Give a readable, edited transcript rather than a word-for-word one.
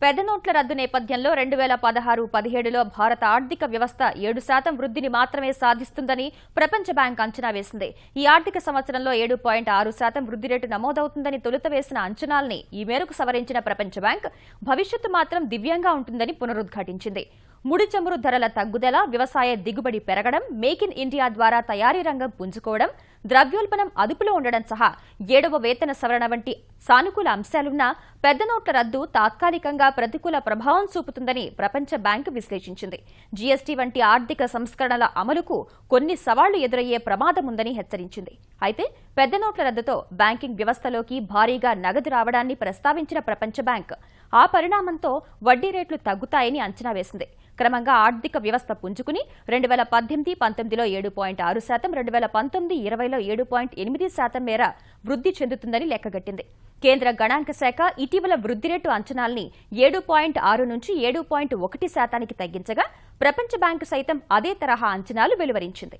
పెద్ద నోట్ల రద్దు నేపథ్యంలో 2016-17లో భారత ఆర్థిక వ్యవస్థ 7% వృద్ధిని మాత్రమే సాధిస్తుందని ప్రపంచ బ్యాంక్ అంచనా వేసింది. ఈ ఆర్థిక సంవత్సరంలో 7.6% వృద్ధి రేటు నమోదవుతుందని తొలుత వేసిన అంచనాల్ని ఈ మేరకు సవరించిన ప్రపంచ బ్యాంక్ భవిష్యత్తు మాత్రం దివ్యంగా ఉంటుందని పునరుద్ఘాటించింది. ముడి చమురు ధరల తగ్గుదల, వ్యవసాయ దిగుబడి పెరగడం, మేక్ ఇన్ ఇండియా ద్వారా తయారీ రంగం పుంజుకోవడం, ద్రవ్యోల్బణం అదుపులో ఉండడం సహా 7వ వేతన సవరణ వంటి సానుకూల అంశాలున్నా పెద్ద నోట్ల రద్దు తాత్కాలికంగా ప్రతికూల ప్రభావం చూపుతుందని ప్రపంచ బ్యాంకు విశ్లేషించింది. జీఎస్టీ వంటి ఆర్థిక సంస్కరణల అమలుకు కొన్ని సవాళ్లు ఎదురయ్యే ప్రమాదం ఉందని హెచ్చరించింది. అయితే పెద్ద నోట్ల రద్దుతో బ్యాంకింగ్ వ్యవస్థలోకి భారీగా నగదు రావడాన్ని ప్రస్తావించిన ప్రపంచ బ్యాంక్ ఆ పరిణామంతో వడ్డీ రేట్లు తగ్గుతాయని అంచనా వేసింది. క్రమంగా ఆర్థిక వ్యవస్థ పుంజుకుని 2018-19లో 7.6%, 2019-20లో 7.8% మేర వృద్ధి చెందుతుందని లెక్కగట్టింది. కేంద్ర గణాంక శాఖ ఇటీవల వృద్ధి రేటు అంచనాల్ని 7.6 నుంచి 7.1%కి తగ్గించగా ప్రపంచ బ్యాంకు సైతం అదే తరహా అంచనాలు వెలువరించింది.